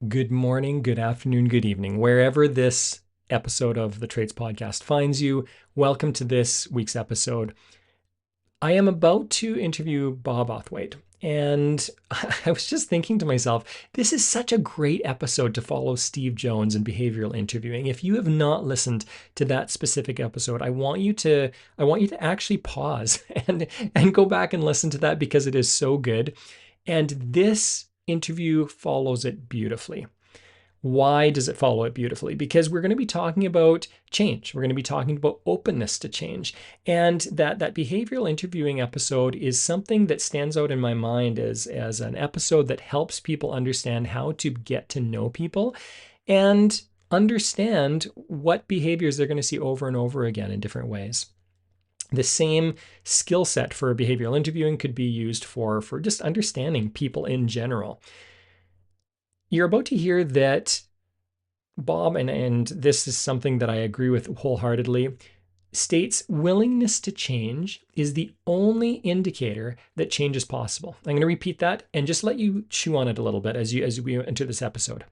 Good morning, good afternoon, good evening. Wherever this episode of the Traits Podcast finds you, welcome to this week's episode. I am about to interview Bob Outhwaite, and I was just thinking to myself, this is such a great episode to follow Steve Jones in behavioral interviewing. If you have not listened to that specific episode, I want you to actually pause and go back and listen to that because it is so good. And this interview follows it beautifully. Why does it follow it beautifully? Because we're going to be talking about change. We're going to be talking about openness to change. And that behavioral interviewing episode is something that stands out in my mind as an episode that helps people understand how to get to know people and understand what behaviors they're going to see over and over again in different ways. The same skill set for behavioral interviewing could be used for just understanding people in general. You're about to hear that Bob, and this is something that I agree with wholeheartedly, states willingness to change is the only indicator that change is possible. I'm going to repeat that and just let you chew on it a little bit as we enter this episode.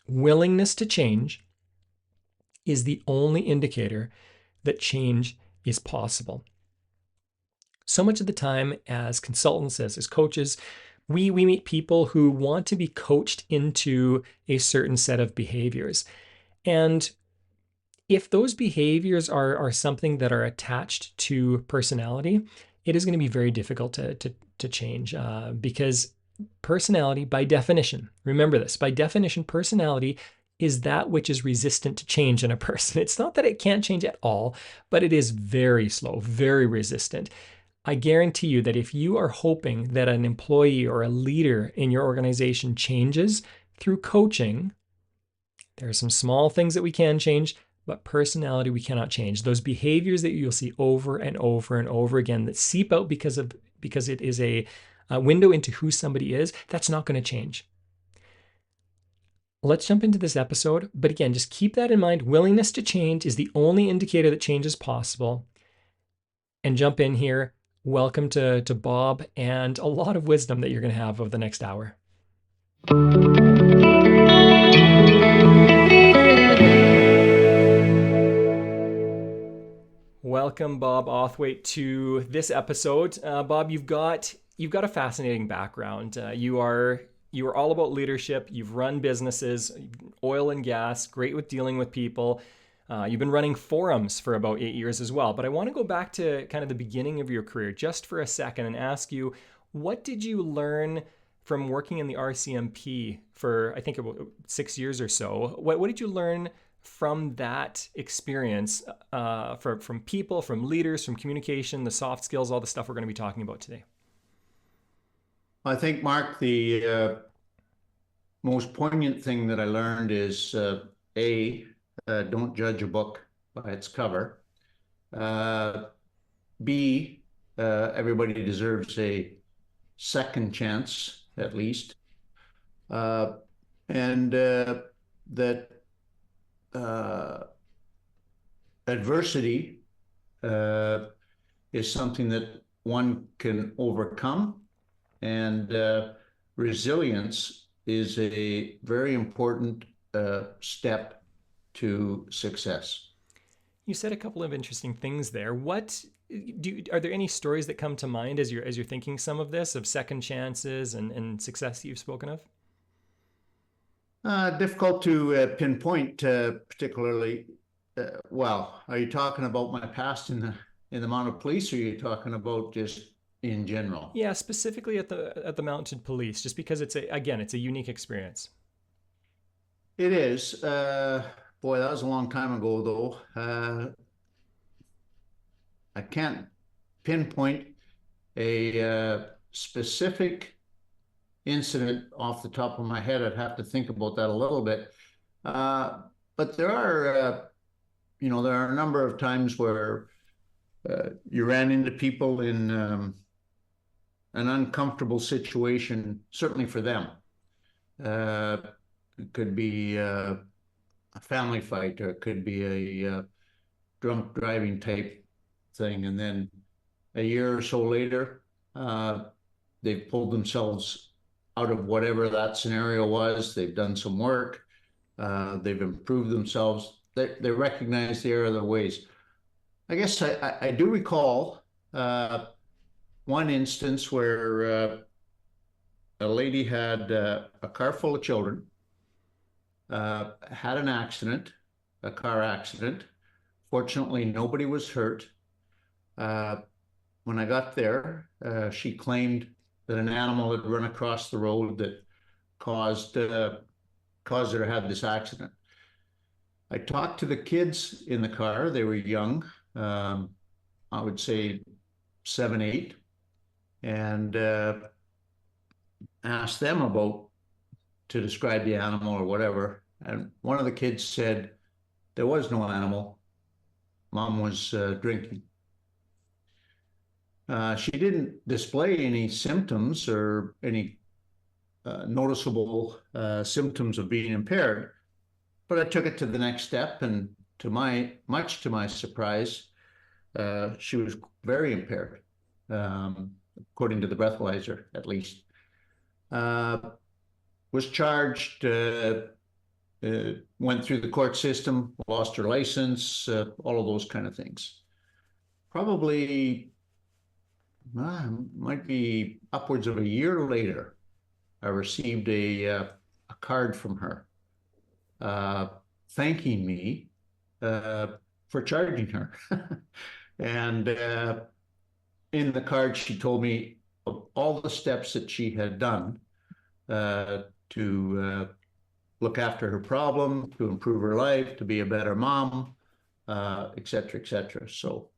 Willingness to change is the only indicator that change is possible. So much of the time as consultants, as coaches, we meet people who want to be coached into a certain set of behaviors. And if those behaviors are something that are attached to personality, it is going to be very difficult to change because personality, by definition, remember this, by definition, personality is that which is resistant to change in a person. It's not that it can't change at all, but it is very slow, very resistant. I guarantee you that if you are hoping that an employee or a leader in your organization changes through coaching, there are some small things that we can change, but personality we cannot change. Those behaviors that you'll see over and over and over again that seep out because it is a window into who somebody is, that's not going to change. Let's jump into this episode. But again, just keep that in mind. Willingness to change is the only indicator that change is possible. And jump in here. Welcome to Bob and a lot of wisdom that you're going to have over the next hour. Welcome, Bob Outhwaite, to this episode. Bob, you've got a fascinating background. You are all about leadership. You've run businesses, oil and gas, great with dealing with people. You've been running forums for about 8 years as well. But I want to go back to kind of the beginning of your career just for a second and ask you, what did you learn from working in the RCMP for, I think, about 6 years or so? What did you learn from that experience, from people, from leaders, from communication, the soft skills, all the stuff we're going to be talking about today? I think, Mark, the most poignant thing that I learned is A, don't judge a book by its cover. Uh, B, everybody deserves a second chance, at least. Uh, and that uh, adversity is something that one can overcome, and resilience is a very important step to success. You said a couple of interesting things there. Are there any stories that come to mind as you're thinking some of this, of second chances and success that you've spoken of? Difficult to pinpoint particularly. Well, are you talking about my past in the mounted police, or are you talking about just in general? Yeah, specifically at the mounted police, just because it's a unique experience. It is. Boy, that was a long time ago, though. I can't pinpoint a specific incident off the top of my head. I'd have to think about that a little bit. But there are a number of times where you ran into people in an uncomfortable situation, certainly for them. Uh, it could be a family fight, or it could be a drunk driving type thing. And then a year or so later, they've pulled themselves out of whatever that scenario was. They've done some work. They've improved themselves. They recognize there are other ways. I guess I do recall one instance where a lady had a car full of children, had an accident, a car accident. Fortunately, nobody was hurt. Uh, when I got there, she claimed that an animal had run across the road that caused caused her to have this accident. I talked to the kids in the car. They were young, I would say 7, 8, and asked them about to describe the animal or whatever. And one of the kids said, there was no animal. Mom was drinking. She didn't display any symptoms or any noticeable symptoms of being impaired, but I took it to the next step, and much to my surprise, she was very impaired, according to the breathalyzer, at least. Uh, was charged, went through the court system, lost her license, all of those kind of things. Probably might be upwards of a year later, I received a card from her uh, thanking me uh, for charging her. And in the card, she told me of all the steps that she had done to look after her problem, to improve her life, to be a better mom, et cetera, et cetera. So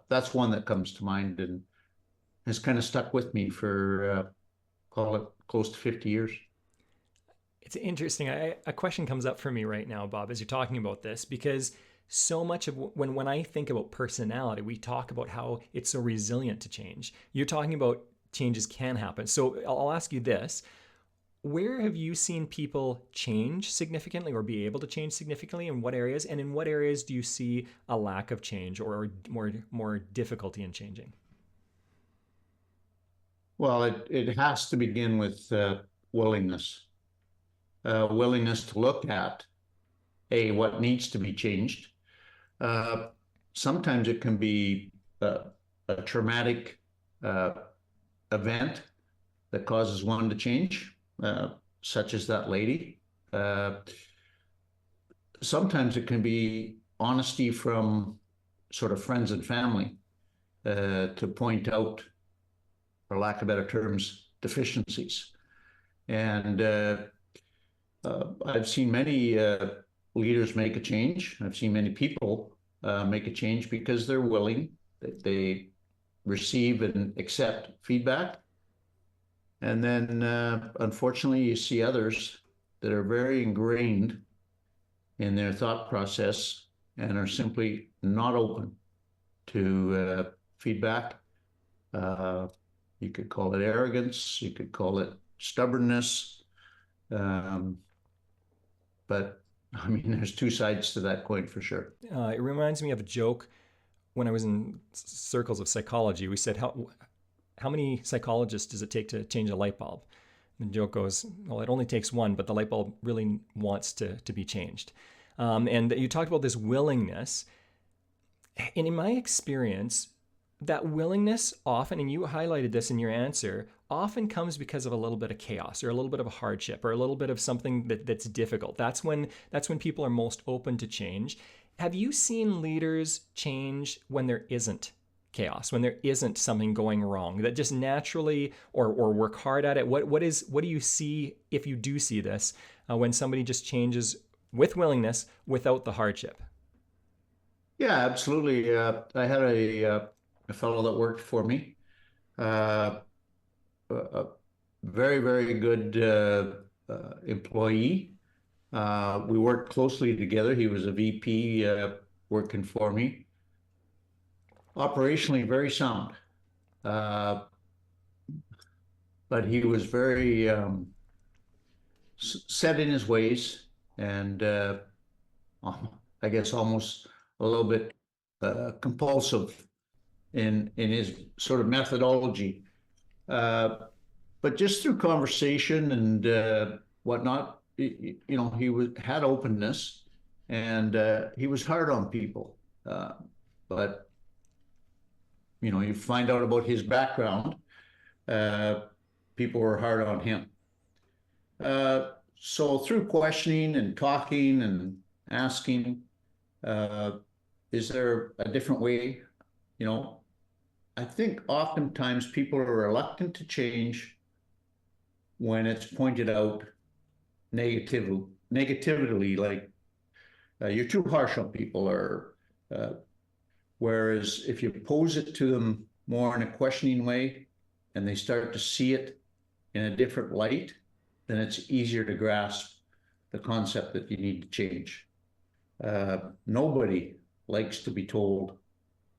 that's one that comes to mind and has kind of stuck with me for, call it close to 50 years. It's interesting. A question comes up for me right now, Bob, as you're talking about this, because so much of when I think about personality, we talk about how it's so resilient to change. You're talking about changes can happen. So I'll ask you this. Where have you seen people change significantly or be able to change significantly in what areas? And in what areas do you see a lack of change or more difficulty in changing? Well, it has to begin with willingness, willingness to look at what needs to be changed. Uh, Sometimes it can be a traumatic uh, event that causes one to change, such as that lady. Uh, Sometimes it can be honesty from sort of friends and family to point out, for lack of better terms, deficiencies. And I've seen many leaders make a change. I've seen many people make a change because they're willing, that they receive and accept feedback. And then, unfortunately, you see others that are very ingrained in their thought process and are simply not open to feedback. Uh, you could call it arrogance, you could call it stubbornness. Um, but I mean, there's two sides to that coin for sure. It reminds me of a joke when I was in circles of psychology. We said, how many psychologists does it take to change a light bulb? And the joke goes, well, it only takes one, but the light bulb really wants to be changed. And you talked about this willingness. And in my experience, that willingness often, and you highlighted this in your answer, often comes because of a little bit of chaos or a little bit of a hardship or a little bit of something that's difficult. That's when people are most open to change. Have you seen leaders change when there isn't chaos, when there isn't something going wrong, that just naturally or work hard at it? What do you see, if you do see this, when somebody just changes with willingness without the hardship? Yeah, absolutely. I had a fellow that worked for me, uh, a very, very good employee. We worked closely together. He was a VP working for me. Operationally, very sound, uh, but he was very set in his ways and I guess almost a little bit compulsive in his sort of methodology. Uh, but just through conversation and whatnot, had openness, and he was hard on people. But you find out about his background. Uh, People were hard on him. So through questioning and talking and asking, uh, is there a different way? You know, I think oftentimes people are reluctant to change when it's pointed out negatively, like you're too harsh on people, or uh, whereas if you pose it to them more in a questioning way and they start to see it in a different light, then it's easier to grasp the concept that you need to change. Nobody likes to be told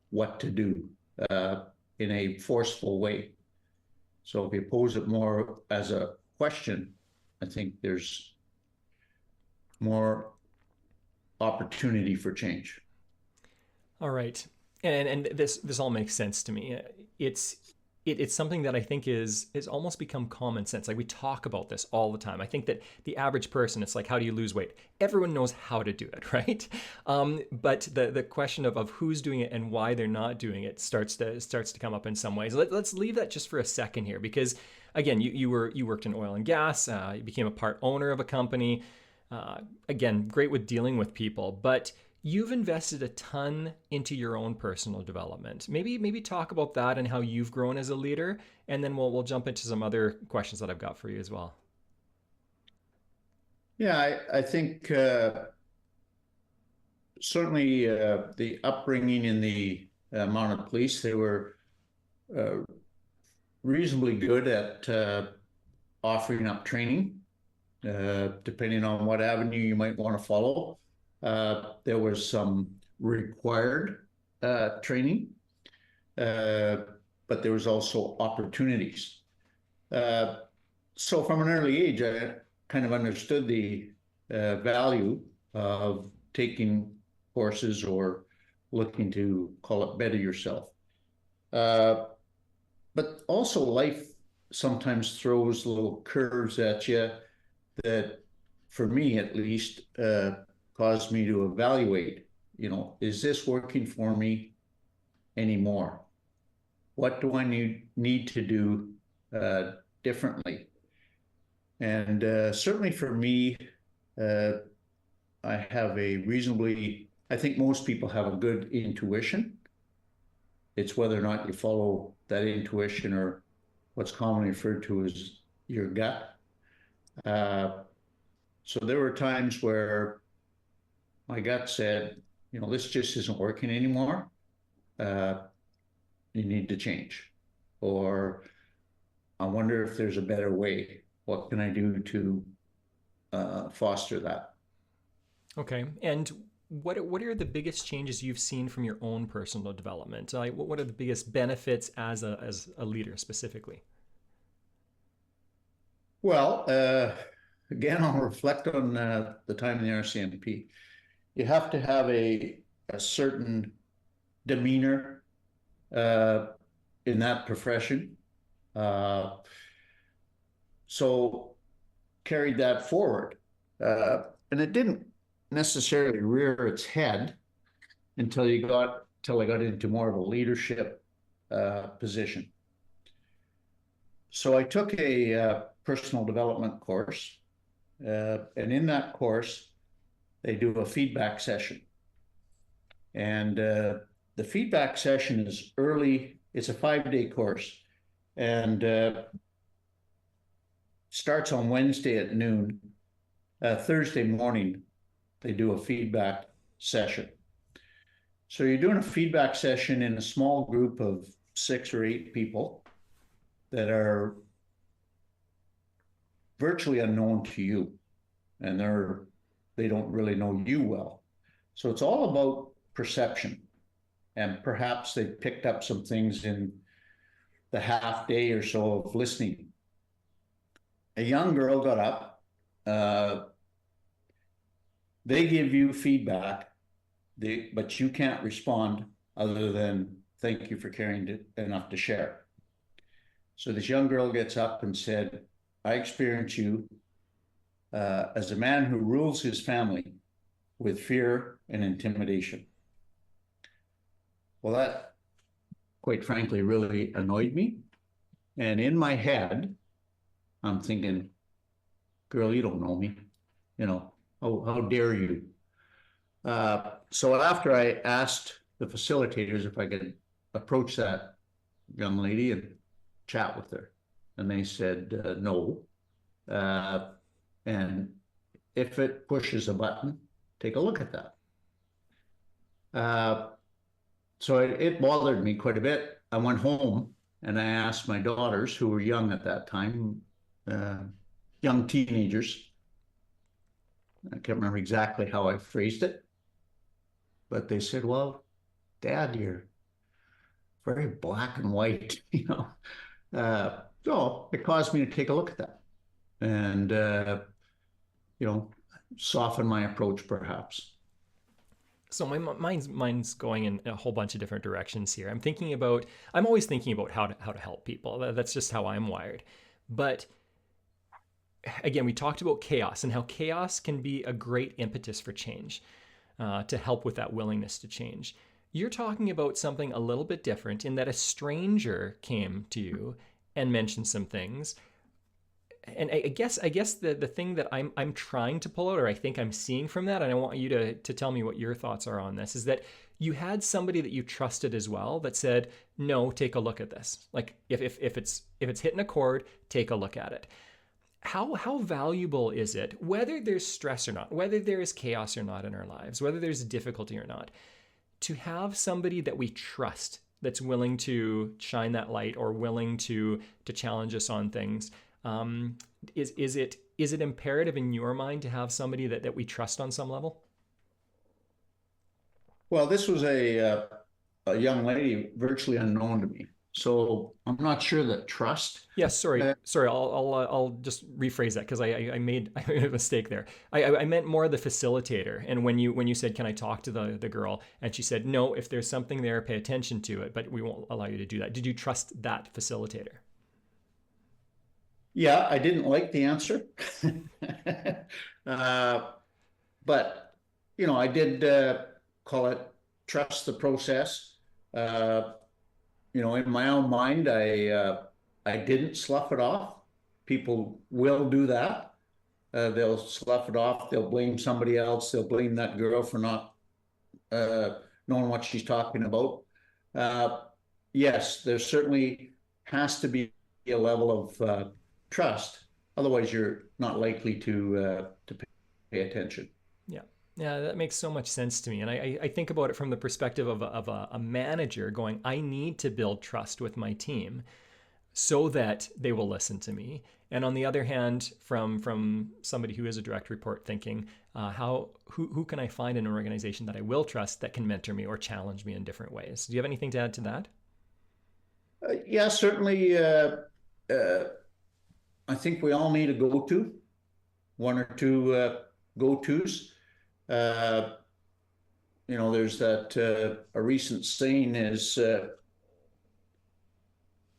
what to do uh, in a forceful way. So if you pose it more as a question, I think there's more opportunity for change. All right. And this all makes sense to me. It's something that I think is almost become common sense. Like we talk about this all the time. I think that the average person, it's like, how do you lose weight? Everyone knows how to do it, right? But the question of who's doing it and why they're not doing it starts to come up in some ways. Let's leave that just for a second here, because again, you worked in oil and gas. You became a part owner of a company. Again, great with dealing with people, but you've invested a ton into your own personal development. Maybe talk about that and how you've grown as a leader, and then we'll jump into some other questions that I've got for you as well. Yeah, I think certainly the upbringing in the mounted police, they were uh, reasonably good at offering up training, depending on what avenue you might want to follow. There was some required training, uh, but there was also opportunities. Uh, so from an early age, I kind of understood the value of taking courses or looking to call it better yourself. Uh, but also life sometimes throws little curves at you that, for me at least, caused me to evaluate, is this working for me anymore? What do I need to do differently? And certainly for me, uh, I have I think most people have a good intuition. It's whether or not you follow that intuition, or what's commonly referred to as your gut. Uh, so there were times where my gut said, this just isn't working anymore. Uh, you need to change. Or I wonder if there's a better way. What can I do to foster that? Okay. And what are the biggest changes you've seen from your own personal development? Like what are the biggest benefits as a leader specifically? Well, again, I'll reflect on the time in the RCMP. You have to have a certain demeanor uh, in that profession. Uh, so carried that forward. And it didn't necessarily rear its head until I got into more of a leadership position. So I took a personal development course, and in that course, they do a feedback session. And the feedback session is early. It's a 5-day course, and starts on Wednesday at noon. Thursday morning, they do a feedback session. So you're doing a feedback session in a small group of 6 or 8 people that are virtually unknown to you, and they don't really know you well. So it's all about perception, and perhaps they picked up some things in the half day or so of listening. A young girl got up. They give you feedback, but you can't respond other than thank you for caring enough to share. So this young girl gets up and said, I experience you as a man who rules his family with fear and intimidation. Well, that, quite frankly, really annoyed me. And in my head, I'm thinking, girl, you don't know me. You know, how dare you? So after I asked the facilitators if I could approach that young lady and chat with her, and they said no. Uh, and if it pushes a button, take a look at that. Uh, so it bothered me quite a bit. I went home and I asked my daughters, who were young at that time, uh, young teenagers. I can't remember exactly how I phrased it, but they said, well, Dad, you're very black and white, you know. So it caused me to take a look at that and, you know, soften my approach perhaps. So my mind's going in a whole bunch of different directions here. I'm always thinking about how to help people. That's just how I'm wired. But again, we talked about chaos and how chaos can be a great impetus for change, to help with that willingness to change. You're talking about something a little bit different in that a stranger came to you and mentioned some things. And I guess the thing that I'm trying to pull out, or I think I'm seeing from that, and I want you to tell me what your thoughts are on this, is that you had somebody that you trusted as well that said, no, take a look at this. Like if it's hitting a chord, take a look at it. How valuable is it, whether there's stress or not, whether there is chaos or not in our lives, whether there's difficulty or not, to have somebody that we trust that's willing to shine that light or willing to challenge us on things? Um, is it imperative in your mind to have somebody that we trust on some level? Well, this was a young lady virtually unknown to me. So I'm not sure that trust. Yes, sorry, Uh, sorry. I'll just rephrase that because I made I made a mistake there. I meant more the facilitator. And when you said, "Can I talk to the girl?" and she said, "No, if there's something there, pay attention to it, but we won't allow you to do that." Did you trust that facilitator? yeah, I didn't like the answer. uh, but, you know, I did call it trust the process. Uh, you know, in my own mind, I didn't slough it off. People will do that. They'll slough it off. They'll blame somebody else. They'll blame that girl for not uh, knowing what she's talking about. Uh, yes, there certainly has to be a level of trust. Otherwise, you're not likely to pay attention. Yeah. Yeah, that makes so much sense to me. And I think about it from the perspective of a manager going, I need to build trust with my team so that they will listen to me. And on the other hand, from somebody who is a direct report, thinking, who can I find in an organization that I will trust that can mentor me or challenge me in different ways? Do you have anything to add to that? Yeah, certainly. Uh, I think we all need a go-to, one or two go-tos. Uh, you know, there's that a recent saying is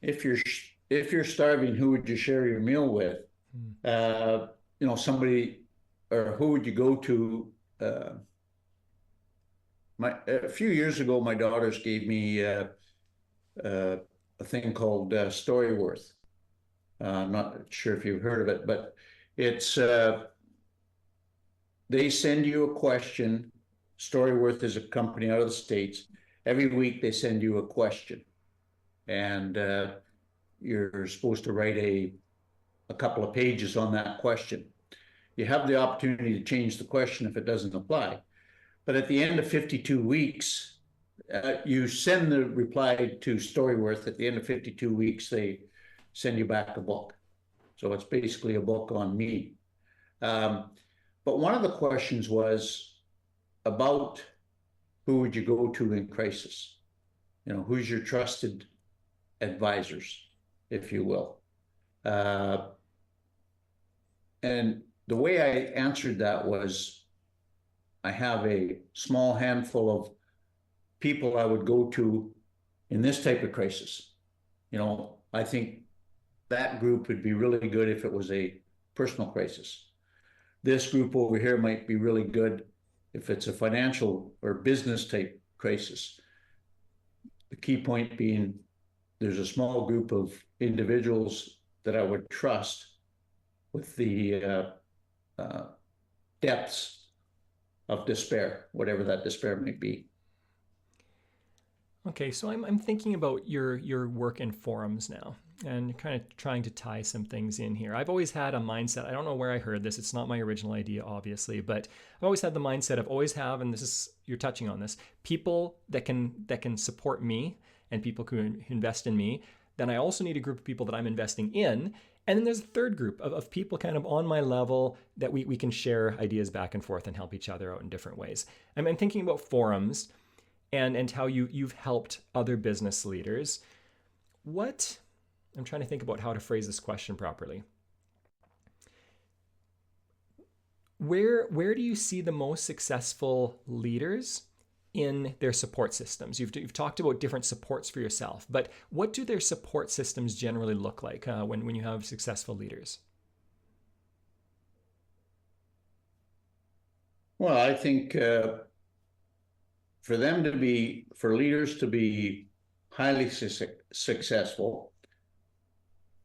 if you're starving, who would you share your meal with? Hmm. You know, somebody, or who would you go to? Uh, a few years ago, my daughters gave me uh, a thing called Storyworth. I'm not sure if you've heard of it, but it's they send you a question. Storyworth is a company out of the States. Every week they send you a question, and you're supposed to write a couple of pages on that question. You have the opportunity to change the question if it doesn't apply. But at the end of 52 weeks, you send the reply to Storyworth. At the end of 52 weeks, they send you back a book. So it's basically a book on me. Um, but one of the questions was about who would you go to in crisis? You know, who's your trusted advisors, if you will? Uh, and the way I answered that was I have a small handful of people I would go to in this type of crisis. You know, I think that group would be really good if it was a personal crisis. This group over here might be really good if it's a financial or business type crisis. The key point being there's a small group of individuals that I would trust with the uh, depths of despair, whatever that despair might be. Okay, so I'm thinking about your work in forums now and kind of trying to tie some things in here. I've always had a mindset. I don't know where I heard this. It's not my original idea, obviously, but I've always had the mindset of always have, and this is you're touching on this, people that can support me and people who invest in me. Then I also need a group of people that I'm investing in. And then there's a third group of people kind of on my level that we can share ideas back and forth and help each other out in different ways. I'm thinking about forums and how you've helped other business leaders. What I'm trying to think about how to phrase this question properly. Where do you see the most successful leaders in their support systems? You've talked about different supports for yourself, but what do their support systems generally look like when you have successful leaders? Well, I think for leaders to be highly successful,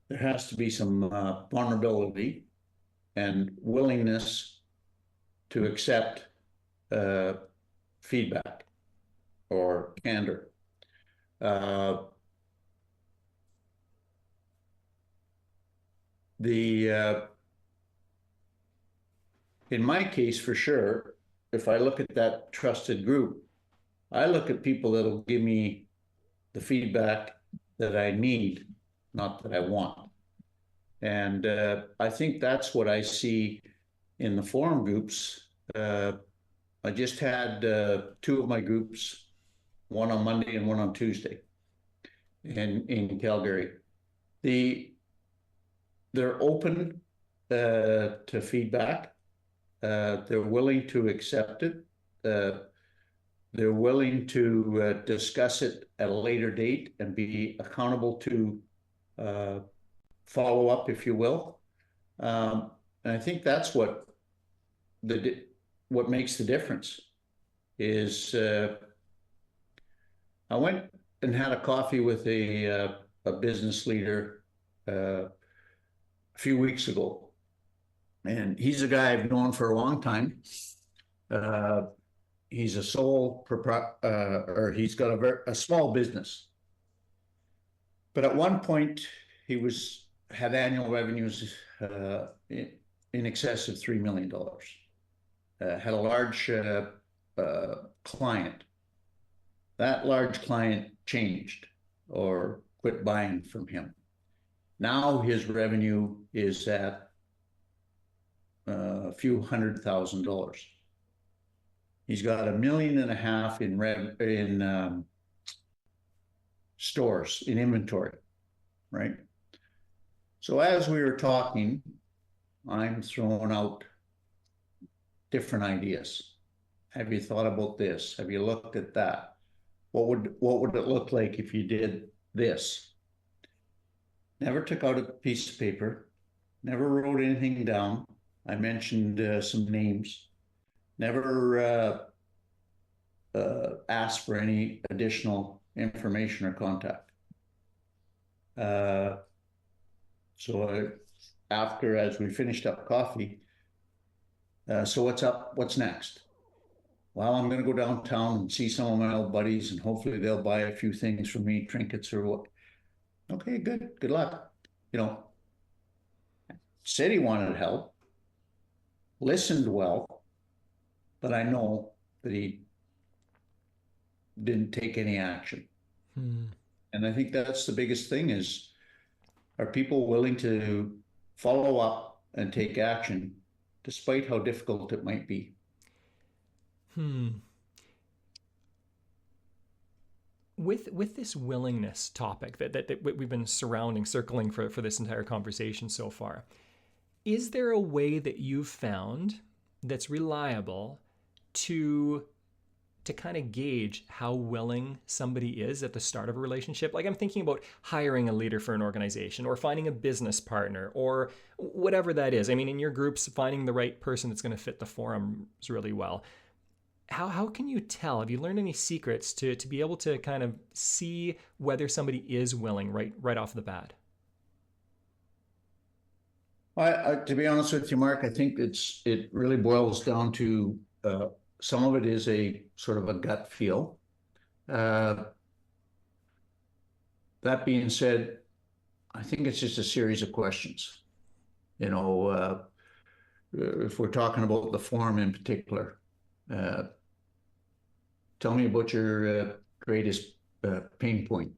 there has to be some vulnerability and willingness to accept uh, feedback or candor. Uh, the In my case, for sure, if I look at that trusted group, I look at people that'll give me the feedback that I need, not that I want. And I think that's what I see in the forum groups. I just had two of my groups, one on Monday and one on Tuesday in Calgary. The They're open to feedback. They're willing to accept it. They're willing to discuss it at a later date and be accountable to uh, follow up, if you will. And I think that's the what makes the difference is I went and had a coffee with a business leader a few weeks ago, and he's a guy I've known for a long time. Uh, he's a sole or he's got a small business, but at one point he had annual revenues in excess of $3 million. Had a large client. That large client changed or quit buying from him. Now his revenue is at a few $100,000. He's got $1.5 million in stores, in inventory, right? So as we were talking, I'm throwing out different ideas. Have you thought about this? Have you looked at that? What would it look like if you did this? Never took out a piece of paper, never wrote anything down. I mentioned some names, never asked for any additional information or contact. So after, as we finished up coffee, so what's up? What's next? Well, I'm going to go downtown and see some of my old buddies, and hopefully they'll buy a few things for me, trinkets or what. Okay, good. Good luck. You know, said he wanted help, listened well, but I know that he didn't take any action. And I think that's the biggest thing is, are people willing to follow up and take action despite how difficult it might be? With this willingness topic that we've been circling for this entire conversation so far, is there a way that you've found that's reliable to to kind of gauge how willing somebody is at the start of a relationship? Like I'm thinking about hiring a leader for an organization or finding a business partner or whatever that is. I mean, in your groups, finding the right person that's going to fit the forums really well. How can you tell? Have you learned any secrets to be able to kind of see whether somebody is willing right off the bat? To be honest with you, Mark, I think it really boils down to some of it is a sort of a gut feel. Uh, that being said, I think it's just a series of questions. You know, if we're talking about the form in particular, uh, tell me about your greatest pain point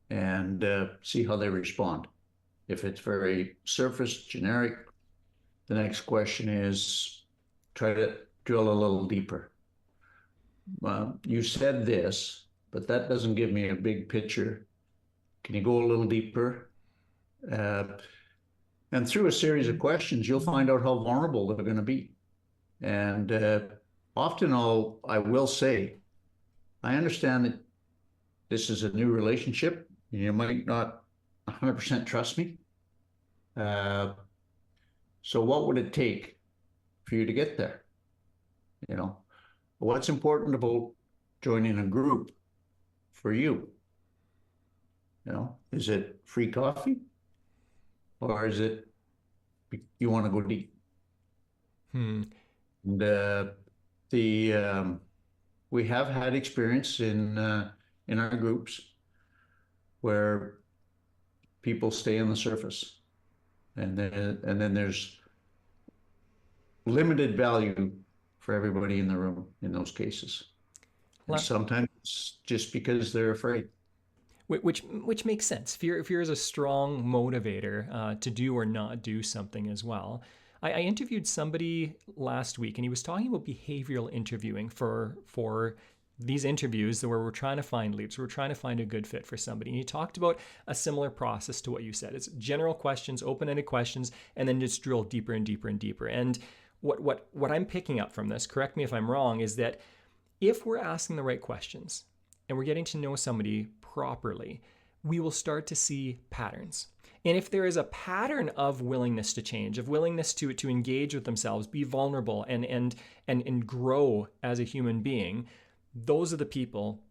and see how they respond. If it's very surface, generic, the next question is try to drill a little deeper. You said this, but that doesn't give me a big picture. Can you go a little deeper? Uh, and through a series of questions, you'll find out how vulnerable they're going to be. And often I will say, I understand that this is a new relationship. You might not 100% trust me. Uh, so what would it take for you to get there? You know, what's important about joining a group for you? You know, is it free coffee or is it you want to go deep? Hmm. And the we have had experience in our groups where people stay on the surface, and then there's limited value for everybody in the room in those cases. And sometimes it's just because they're afraid. Which makes sense. Fear is a strong motivator to do or not do something as well. I interviewed somebody last week, and he was talking about behavioral interviewing for these interviews where we're trying to find leads, we're trying to find a good fit for somebody. And he talked about a similar process to what you said. It's general questions, open-ended questions, and then just drill deeper and deeper and deeper. And what I'm picking up from this, correct me if I'm wrong, is that if we're asking the right questions and we're getting to know somebody properly, we will start to see patterns. And if there is a pattern of willingness to change, of willingness to engage with themselves, be vulnerable and grow as a human being, those are the people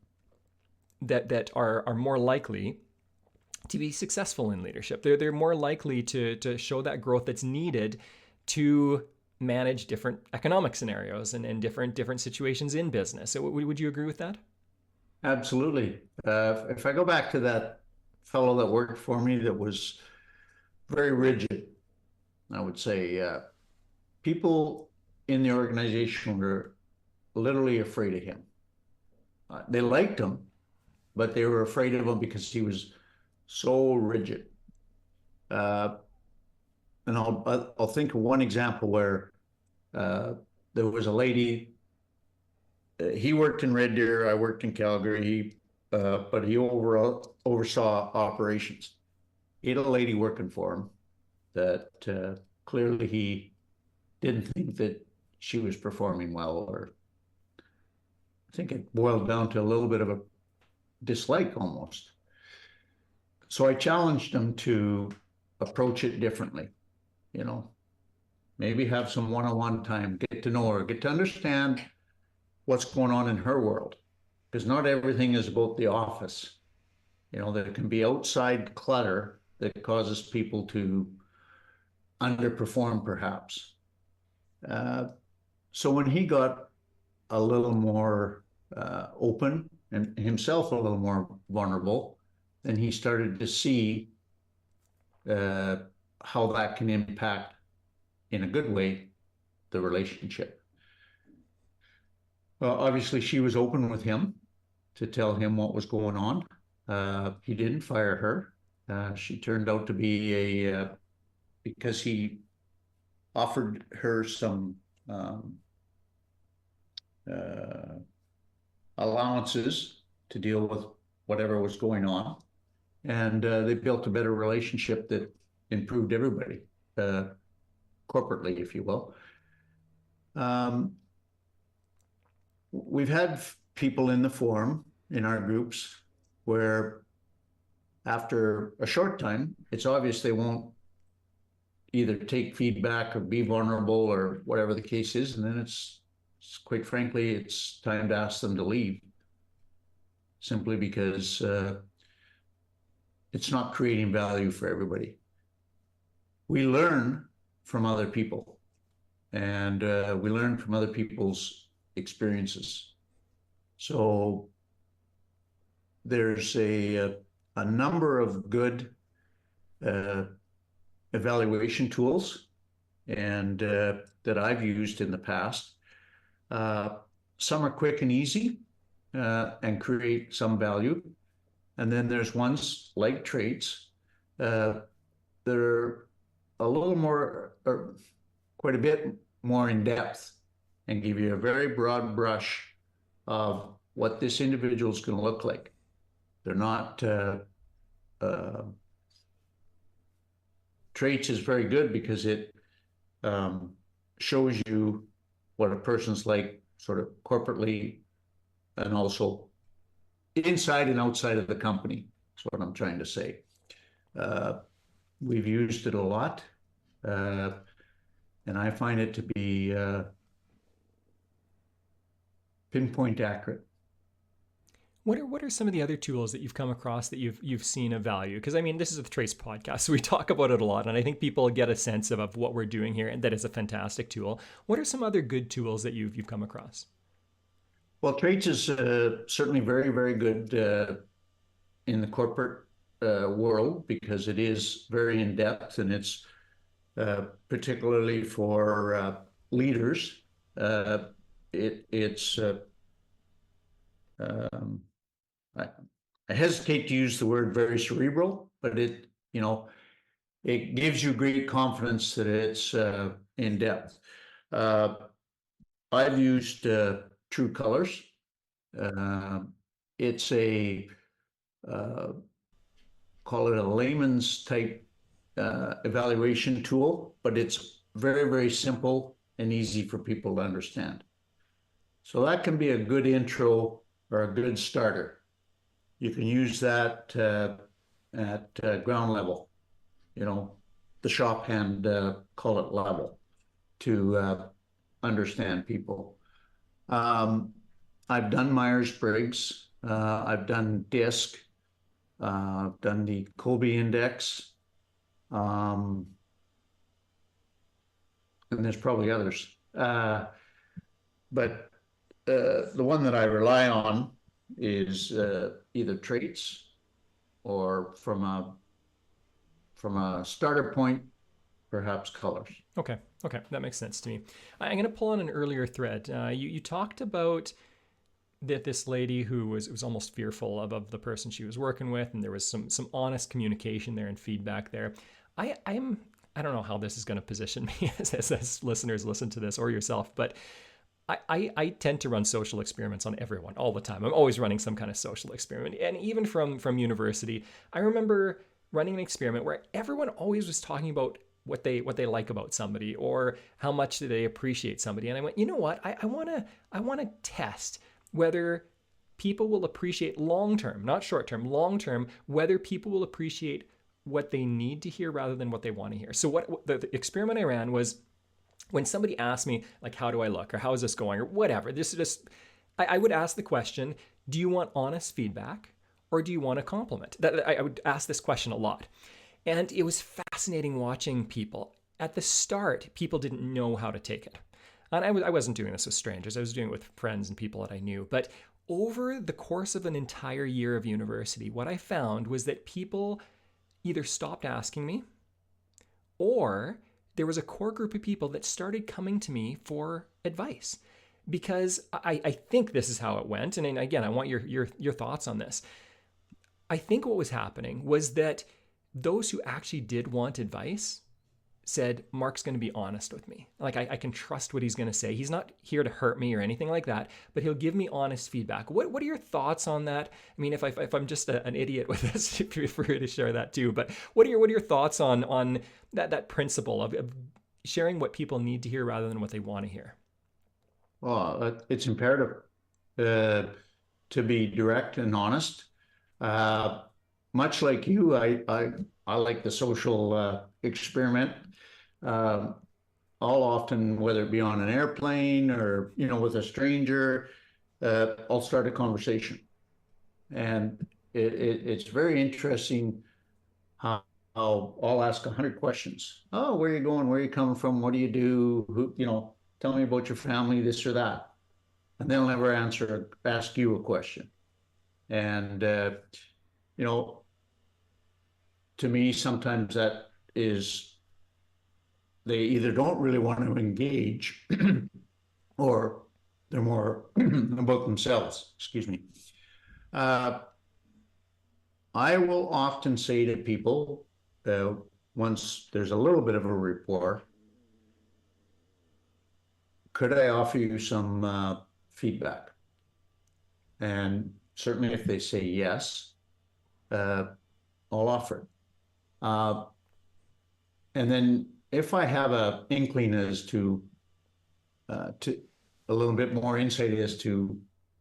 that are more likely to be successful in leadership. They're more likely to show that growth that's needed to manage different economic scenarios and different situations in business. So would you agree with that? Absolutely. If I go back to that fellow that worked for me that was very rigid, I would say people in the organization were literally afraid of him. They liked him, but they were afraid of him because he was so rigid. Uh, and I'll think of one example where uh, there was a lady. He worked in Red Deer. I worked in Calgary. But he oversaw operations. He had a lady working for him that clearly he didn't think that she was performing well, or I think it boiled down to a little bit of a dislike almost. So I challenged him to approach it differently, you know, maybe have some one-on-one time, get to know her, get to understand what's going on in her world. Because not everything is about the office. You know, there can be outside clutter that causes people to underperform, perhaps. Uh, so when he got a little more open and himself a little more vulnerable, then he started to see uh, how that can impact, in a good way, the relationship. Well, obviously, she was open with him to tell him what was going on. He didn't fire her. She turned out to be because he offered her some uh, allowances to deal with whatever was going on. And they built a better relationship that improved everybody, corporately, if you will. Um, we've had people in the forum in our groups where after a short time, it's obvious they won't either take feedback or be vulnerable or whatever the case is. And then it's quite frankly, it's time to ask them to leave simply because it's not creating value for everybody. We learn from other people and we learn from other people's experiences. So there's a number of good evaluation tools and that I've used in the past. Some are quick and easy and create some value. And then there's ones like traits that are a little more, or quite a bit more in depth and give you a very broad brush of what this individual is going to look like. They're not, traits is very good because it shows you what a person's like sort of corporately and also inside and outside of the company. That's what I'm trying to say. We've used it a lot, and I find it to be pinpoint accurate. What are some of the other tools that you've come across that you've seen of value? Because I mean, this is a Trace podcast, so we talk about it a lot, and I think people get a sense of what we're doing here, and that is a fantastic tool. What are some other good tools that you've come across? Well, traits is certainly very, very good in the corporate world because it is very in depth and it's particularly for leaders. It's I, I hesitate to use the word very cerebral, but it it gives you great confidence that it's in depth. I've used True Colors. It's a call it a layman's type evaluation tool, but it's very, very simple and easy for people to understand. So that can be a good intro or a good starter. You can use that at ground level, the shop hand, call it level, to understand people. I've done Myers-Briggs. I've done DISC. I've done the Colby Index. And there's probably others. But the one that I rely on is either traits or from a starter point, perhaps colors. Okay, that makes sense to me. I'm going to pull on an earlier thread. You talked about that this lady who was almost fearful of the person she was working with, and there was some honest communication there and feedback there. I don't know how this is going to position me as listeners listen to this or yourself, but I tend to run social experiments on everyone all the time. I'm always running some kind of social experiment. And even from university, I remember running an experiment where everyone always was talking about what they like about somebody or how much do they appreciate somebody. And I went, you know what? I want to test whether people will appreciate long-term, not short-term, long-term, whether people will appreciate what they need to hear rather than what they want to hear. So what the experiment I ran was, when somebody asked me, like, how do I look or how is this going or whatever, this is just, I would ask the question, do you want honest feedback or do you want a compliment? I would ask this question a lot. And it was fascinating watching people. At the start, people didn't know how to take it. And I wasn't doing this with strangers. I was doing it with friends and people that I knew. But over the course of an entire year of university, what I found was that people either stopped asking me or there was a core group of people that started coming to me for advice, because I think this is how it went. And again, I want your thoughts on this. I think what was happening was that those who actually did want advice said, Mark's going to be honest with me. Like I can trust what he's going to say. He's not here to hurt me or anything like that, but he'll give me honest feedback. What are your thoughts on that? I mean, if I'm just an idiot with this, feel free to share that too. But what are your thoughts on that principle of sharing what people need to hear rather than what they want to hear? Well, it's imperative. uh, to be direct and honest. Uh, Much like you, I like the social experiment. Uh, I'll often, whether it be on an airplane or with a stranger, I'll start a conversation, and it's very interesting how I'll ask 100 questions. Oh, where are you going? Where are you coming from? What do you do? Tell me about your family, this or that. And they'll never ask you a question. And, you know, to me, sometimes that is, they either don't really want to engage or they're more about themselves. Excuse me. Uh, I will often say to people, uh, once there's a little bit of a rapport, could I offer you some feedback? And certainly if they say yes, uh, I'll offer it. Uh, and then if I have a inkling as to a little bit more insight as to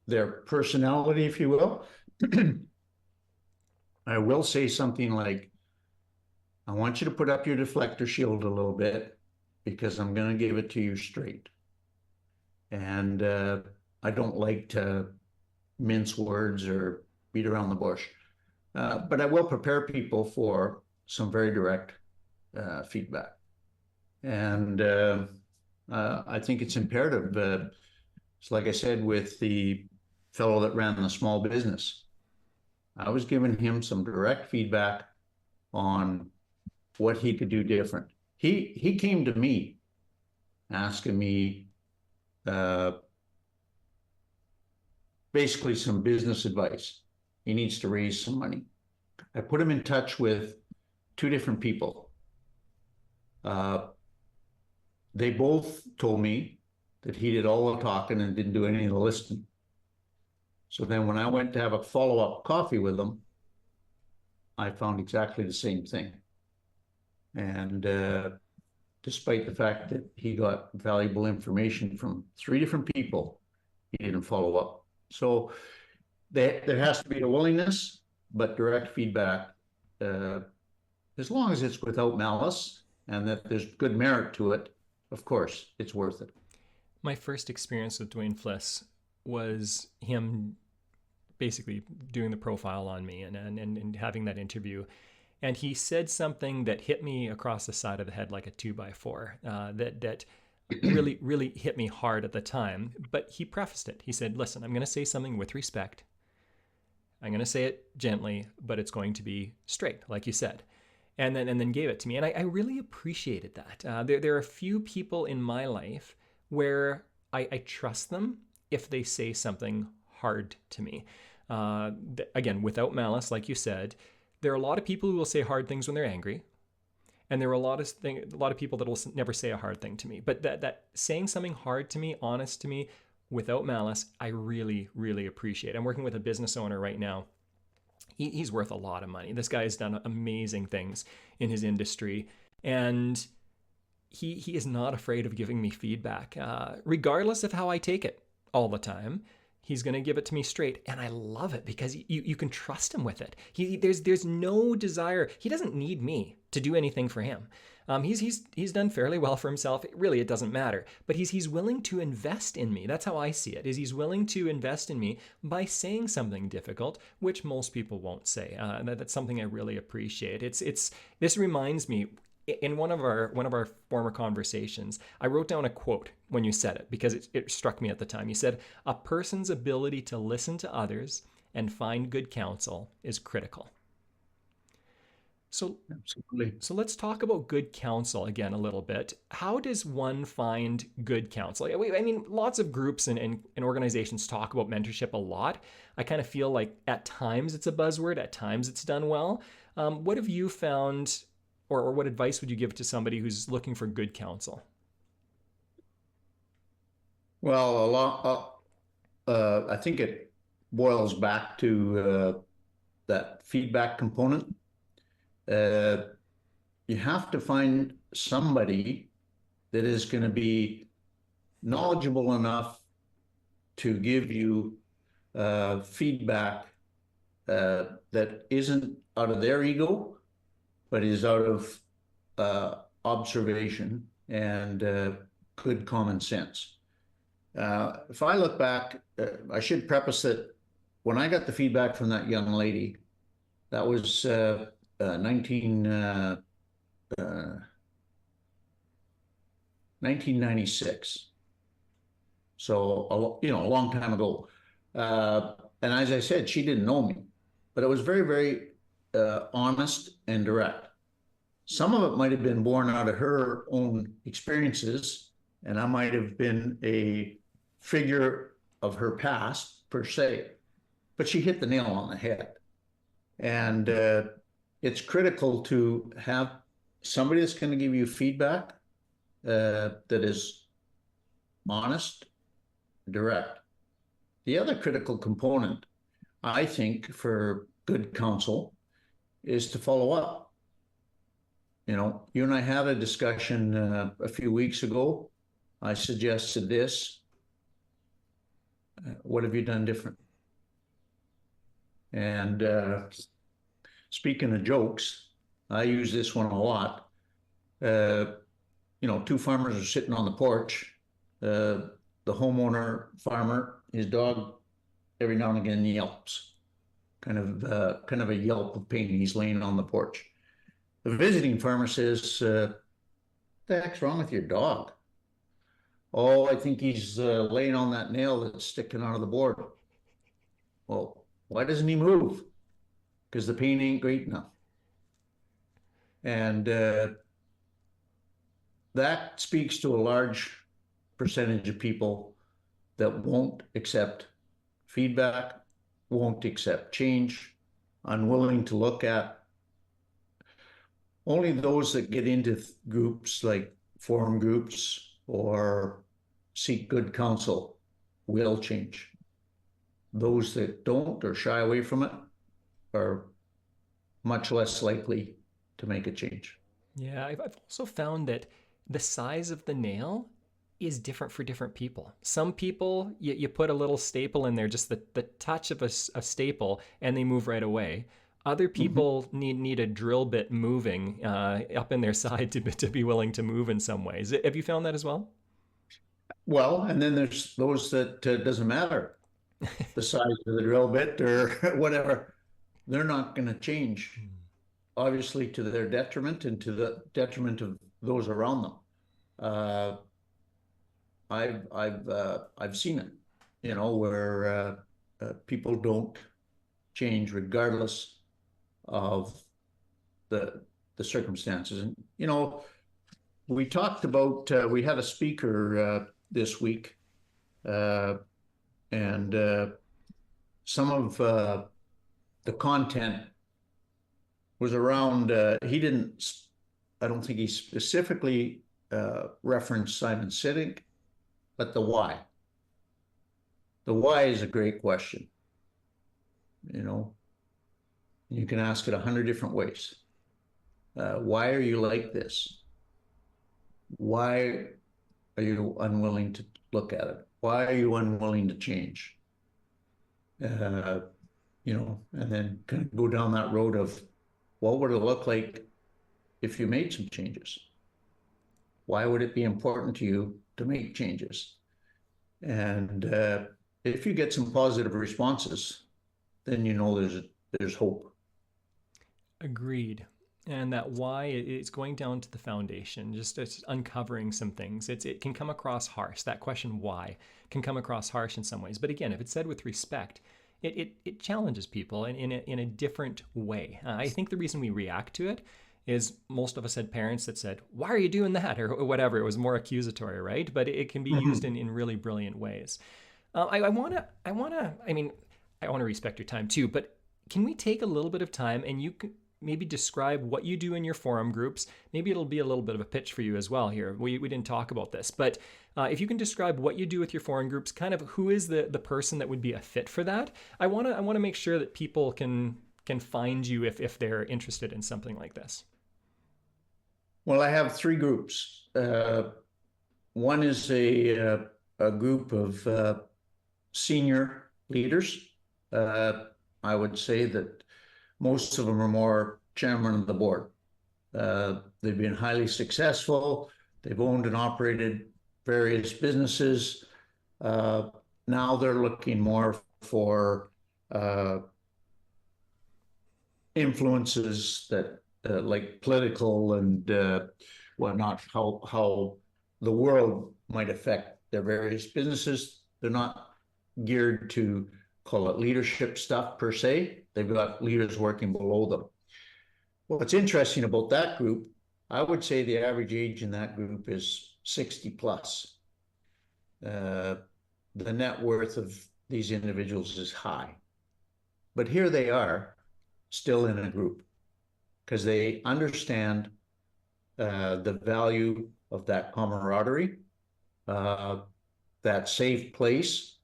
their personality, if you will, I will say something like, I want you to put up your deflector shield a little bit because I'm going to give it to you straight. And I don't like to mince words or beat around the bush. But I will prepare people for some very direct feedback. And I think it's imperative. It's like I said with the fellow that ran the small business. I was giving him some direct feedback on what he could do different. He came to me asking me uh, basically some business advice. He needs to raise some money. I put him in touch with two different people. Uh, they both told me that he did all the talking and didn't do any of the listening. So then when I went to have a follow-up coffee with him, I found exactly the same thing. And despite the fact that he got valuable information from three different people, he didn't follow up. So there has to be a willingness, but direct feedback, as long as it's without malice and that there's good merit to it, of course, it's worth it. My first experience with Dwayne Fliss was him basically doing the profile on me and having that interview. And he said something that hit me across the side of the head like a 2x4, that really hit me hard at the time. But he prefaced it. He said, listen, I'm going to say something with respect. I'm going to say it gently, but it's going to be straight, like you said. And then gave it to me. And I really appreciated that. There are a few people in my life where I trust them if they say something hard to me. Again, without malice, like you said, there are a lot of people who will say hard things when they're angry, and there are a lot of people that will never say a hard thing to me. But that saying something hard to me, honest to me, without malice, I really appreciate. I'm working with a business owner right now. He's worth a lot of money. This guy has done amazing things in his industry, and he is not afraid of giving me feedback, regardless of how I take it all the time. He's going to give it to me straight, and I love it because you can trust him with it. There's no desire. He doesn't need me to do anything for him. He's done fairly well for himself. It doesn't matter. But he's willing to invest in me. That's how I see it. Is he's willing to invest in me by saying something difficult, which most people won't say. That's something I really appreciate. This reminds me. In one of our former conversations, I wrote down a quote when you said it because it struck me at the time. You said, "A person's ability to listen to others and find good counsel is critical." So, Absolutely. so let's talk about good counsel again a little bit. How does one find good counsel? I mean, lots of groups and organizations talk about mentorship a lot. I kind of feel like at times it's a buzzword, at times it's done well. What have you found? Or what advice would you give to somebody who's looking for good counsel? Well, I think it boils back to that feedback component. Uh, you have to find somebody that is going to be knowledgeable enough to give you feedback that isn't out of their ego, but is out of observation and good common sense. If I look back, I should preface that when I got the feedback from that young lady, that was 1996. So, a long time ago. And as I said, she didn't know me, but it was very, very honest and direct. Some of it might have been born out of her own experiences, and I might have been a figure of her past per se, but she hit the nail on the head. And it's critical to have somebody that's going to give you feedback that is honest, direct. The other critical component, I think, for good counsel is to follow up. You and I had a discussion a few weeks ago. I suggested this. What have you done different? And speaking of jokes, I use this one a lot. Two farmers are sitting on the porch. The homeowner farmer, his dog, every now and again yelps, kind of a yelp of pain. He's laying on the porch. The visiting farmer says, "The heck's wrong with your dog?" "Oh, I think he's laying on that nail that's sticking out of the board." "Well, why doesn't he move?" "Because the pain ain't great enough." And that speaks to a large percentage of people that won't accept feedback, won't accept change, unwilling to look at. Only those that get into groups like forum groups or seek good counsel will change. Those that don't or shy away from it are much less likely to make a change. Yeah, I've also found that the size of the nail is different for different people. Some people, you put a little staple in there, just the touch of a staple, and they move right away. Other people need a drill bit moving up in their side to be willing to move in some ways. Have you found that as well? Well, and then there's those that doesn't matter the size of the drill bit or whatever. They're not going to change, obviously, to their detriment and to the detriment of those around them. Uh, I've seen it, where people don't change regardless of the circumstances. And we talked about we had a speaker this week, uh, and some of the content was around. He didn't. I don't think he specifically referenced Simon Sinek, but the why. The why is a great question. You can ask it 100 different ways. Why are you like this? Why are you unwilling to look at it? Why are you unwilling to change? And then kind of go down that road of what would it look like if you made some changes? Why would it be important to you to make changes? And if you get some positive responses, then there's hope. Agreed. And that why it's going down to the foundation, just it's uncovering some things. It can come across harsh. That question why can come across harsh in some ways. But again, if it's said with respect, it challenges people in a different way. I think the reason we react to it is most of us had parents that said, "Why are you doing that?" or whatever. It was more accusatory, right? But it can be used in really brilliant ways. I want to respect your time too, but can we take a little bit of time and you can maybe describe what you do in your forum groups? Maybe it'll be a little bit of a pitch for you as well here. We didn't talk about this, but if you can describe what you do with your forum groups, kind of who is the person that would be a fit for that. I want to make sure that people can find you if they're interested in something like this. Well, I have three groups. One is a group of senior leaders. Uh, I would say that most of them are more chairman of the board. They've been highly successful. They've owned and operated various businesses. Uh, Now they're looking more for influences that like political and whatnot, how the world might affect their various businesses. They're not geared to call it leadership stuff per se. They've got leaders working below them. What's interesting about that group, I would say the average age in that group is 60 plus. Uh, the net worth of these individuals is high. But here they are, still in a group, because they understand the value of that camaraderie, uh, that safe place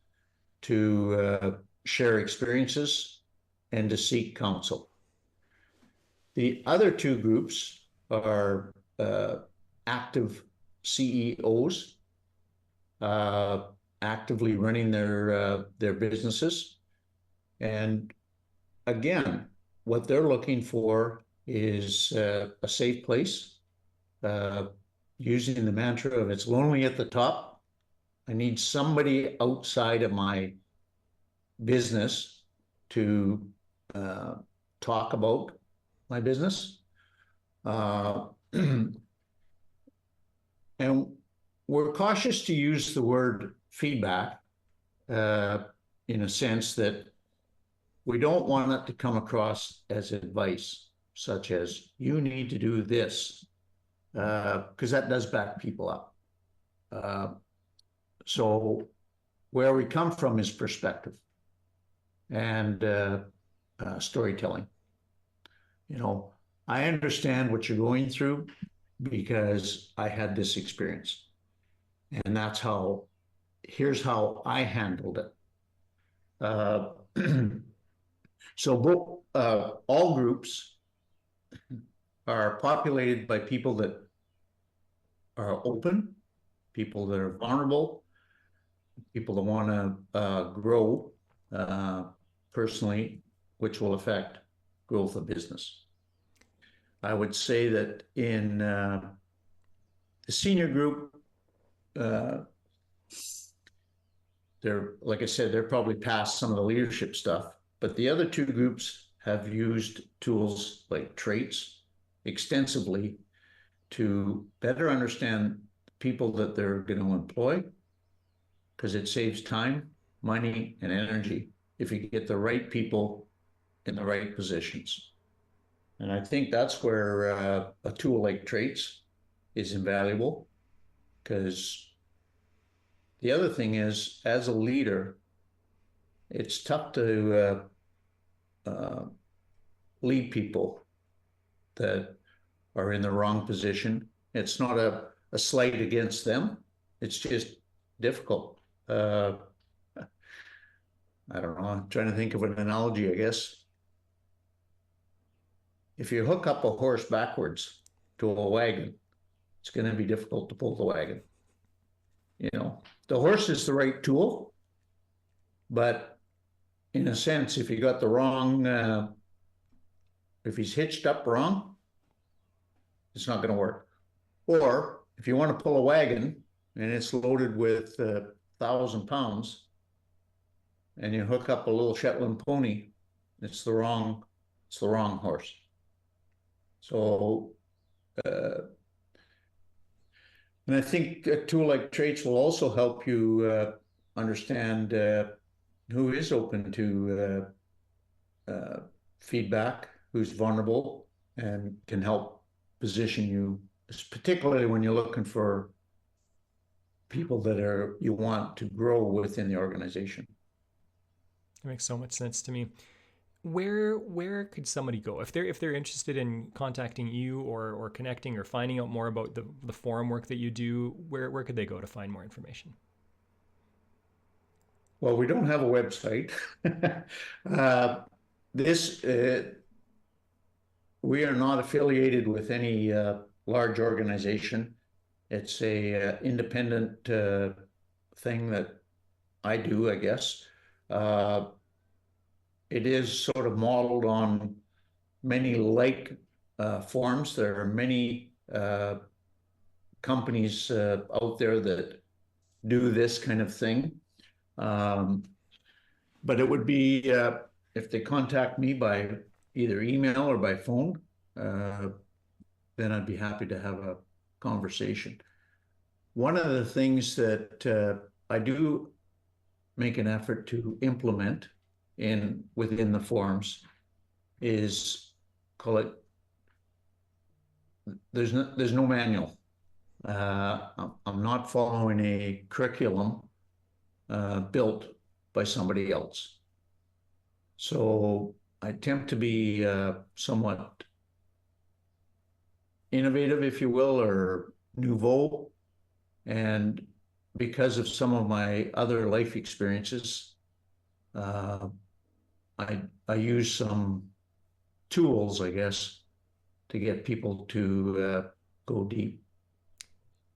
to share experiences and to seek counsel. The other two groups are active CEOs, actively running their businesses. And again, what they're looking for is a safe place, using the mantra of it's lonely at the top. I need somebody outside of my business to talk about my business. And we're cautious to use the word feedback in a sense that we don't want it to come across as advice, such as you need to do this, because that does back people up. So where we come from is perspective and storytelling. You know, I understand what you're going through because I had this experience. And that's how, here's how I handled it. Uh, so all groups are populated by people that are open, people that are vulnerable, people that want to grow personally, which will affect growth of business. I would say that in the senior group, they're, like I said, they're probably past some of the leadership stuff, but the other two groups have used tools like traits extensively to better understand people that they're going to employ, because it saves time, money, and energy if you get the right people in the right positions. And I think that's where a tool like traits is invaluable, because the other thing is, as a leader, it's tough to lead people that are in the wrong position. It's not a slight against them. It's just difficult. I don't know. I'm trying to think of an analogy, I guess. If you hook up a horse backwards to a wagon, it's going to be difficult to pull the wagon. You know, the horse is the right tool, but in a sense, if you got the wrong, if he's hitched up wrong, it's not going to work. Or if you want to pull a wagon and it's loaded with 1,000 pounds, and you hook up a little Shetland pony, it's the wrong horse. So, and I think a tool like traits will also help you understand who is open to feedback, who's vulnerable, and can help position you, particularly when you're looking for people that are you want to grow within the organization. It makes so much sense to me. Where could somebody go if they're interested in contacting you or connecting or finding out more about the forum work that you do? Where could they go to find more information? Well, we don't have a website. uh, this We are not affiliated with any large organization. It's a independent thing that I do, I guess. Uh, it is sort of modeled on many forms. There are many companies out there that do this kind of thing. Um, but it would be if they contact me by either email or by phone, uh, then I'd be happy to have a conversation. One of the things that I do make an effort to implement within the forms is call it there's no manual. I'm not following a curriculum built by somebody else. So I attempt to be somewhat innovative, if you will, or nouveau. And because of some of my other life experiences, uh, I use some tools, I guess, to get people to go deep.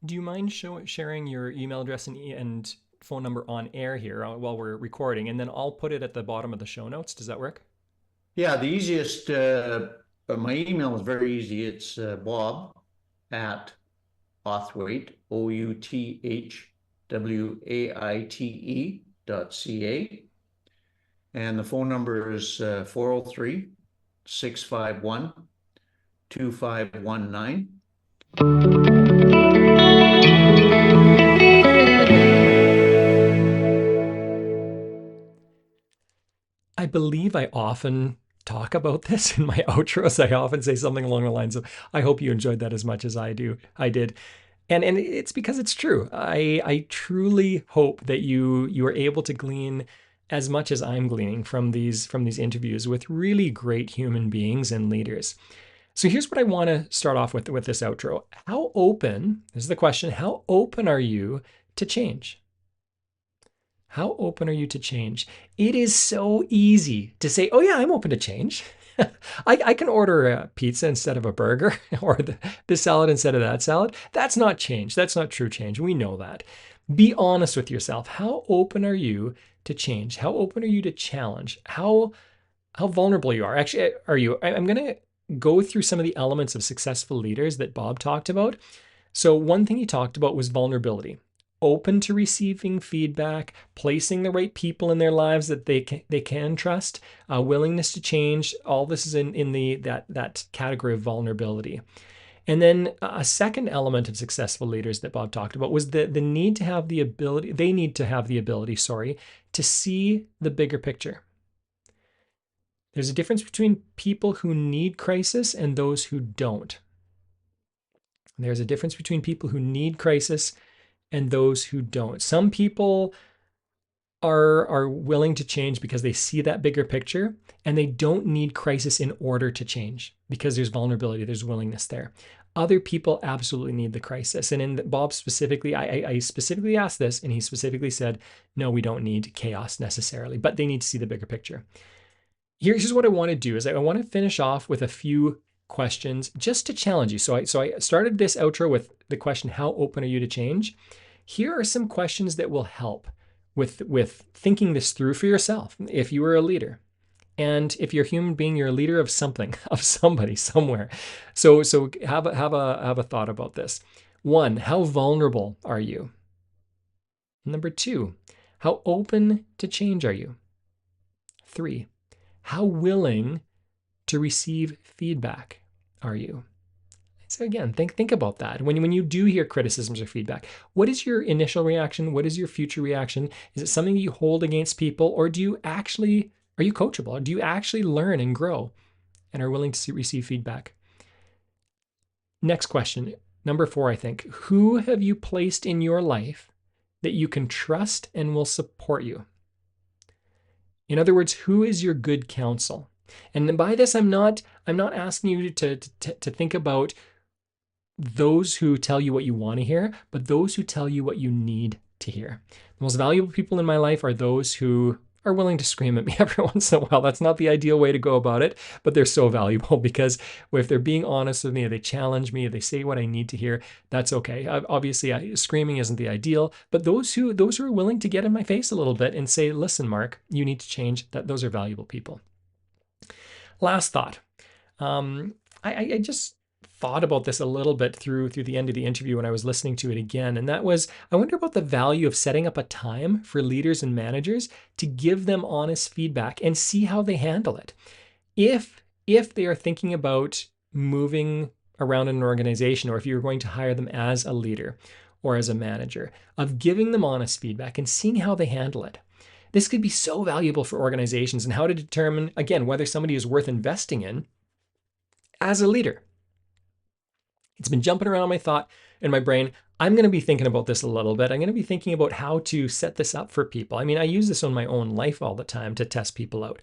Do you mind sharing your email address and phone number on air here while we're recording, and then I'll put it at the bottom of the show notes? Does that work? Yeah, the easiest, my email is very easy. It's Bob at Outhwaite, OUTHWAITE.ca. And the phone number is 403 651 2519. I believe I often talk about this in my outros. I often say something along the lines of, I hope you enjoyed that as much as I did. And it's because it's true. I truly hope that you are able to glean as much as I'm gleaning from these interviews with really great human beings and leaders. So here's what I want to start off with this outro. How open, this is the question, how open are you to change? How open are you to change? It is so easy to say, oh yeah, I'm open to change. I can order a pizza instead of a burger or the salad instead of that salad. That's not change. That's not true change. We know that. Be honest with yourself. How open are you to change? How open are you to challenge? How vulnerable you are. Actually, are you? I'm going to go through some of the elements of successful leaders that Bob talked about. So one thing he talked about was vulnerability. Open to receiving feedback, placing the right people in their lives that they can trust, willingness to change. All this is in that category of vulnerability. And then a second element of successful leaders that Bob talked about was the need to have the ability. They need to have the ability, to see the bigger picture. There's a difference between people who need crisis and those who don't. There's a difference between people who need crisis and those who don't. Some people are willing to change because they see that bigger picture, and they don't need crisis in order to change because there's vulnerability, there's willingness there. Other people absolutely need the crisis. And in Bob specifically, I specifically asked this, and he specifically said, no, we don't need chaos necessarily, but they need to see the bigger picture. Here's what I want to do is I want to finish off with a few questions just to challenge you. So I started this outro with the question, how open are you to change? Here are some questions that will help with thinking this through for yourself if you are a leader. And if you're a human being, you're a leader of something, of somebody, somewhere. So have a thought about this. 1, how vulnerable are you? Number 2, how open to change are you? 3, how willing to receive feedback are you? So again, think about that. When you do hear criticisms or feedback, what is your initial reaction? What is your future reaction? Is it something that you hold against people, or are you coachable? Or do you actually learn and grow and are willing to receive feedback? Next question, number 4, I think. Who have you placed in your life that you can trust and will support you? In other words, who is your good counsel? And by this, I'm not asking you to think about those who tell you what you want to hear, but those who tell you what you need to hear. The most valuable people in my life are those who are willing to scream at me every once in a while. That's not the ideal way to go about it, but they're so valuable because if they're being honest with me, they challenge me, they say what I need to hear, that's okay. Obviously, screaming isn't the ideal, but those who are willing to get in my face a little bit and say, listen, Mark, you need to change, those are valuable people. Last thought. I just thought about this a little bit through the end of the interview when I was listening to it again, and that was, I wonder about the value of setting up a time for leaders and managers to give them honest feedback and see how they handle it. If they are thinking about moving around in an organization, or if you're going to hire them as a leader or as a manager, of giving them honest feedback and seeing how they handle it. This could be so valuable for organizations and how to determine, again, whether somebody is worth investing in as a leader. It's been jumping around my thought in my brain. I'm going to be thinking about this a little bit. I'm going to be thinking about how to set this up for people. I mean, I use this on my own life all the time to test people out.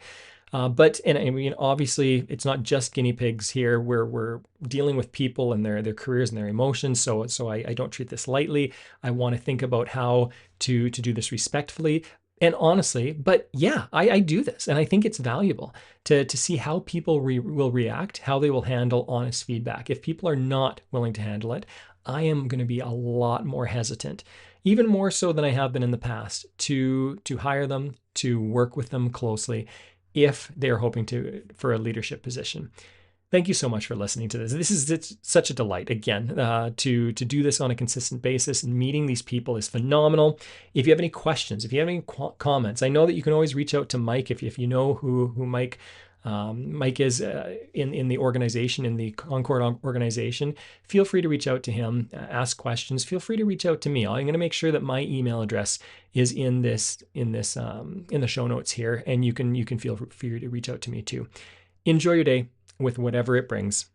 But I mean, obviously, it's not just guinea pigs here. We're dealing with people and their careers and their emotions. So I don't treat this lightly. I want to think about how to do this respectfully and honestly. But yeah, I do this, and I think it's valuable to see how people will react, how they will handle honest feedback. If people are not willing to handle it, I am going to be a lot more hesitant, even more so than I have been in the past, to hire them, to work with them closely if they're hoping for a leadership position. Thank you so much for listening to this. It's such a delight, again, to do this on a consistent basis, and meeting these people is phenomenal. If you have any questions, if you have any comments, I know that you can always reach out to Mike if you know who Mike is in the organization, in the Concord organization. Feel free to reach out to him, ask questions. Feel free to reach out to me. I'm going to make sure that my email address is in the show notes here, and you can feel free to reach out to me too. Enjoy your day with whatever it brings.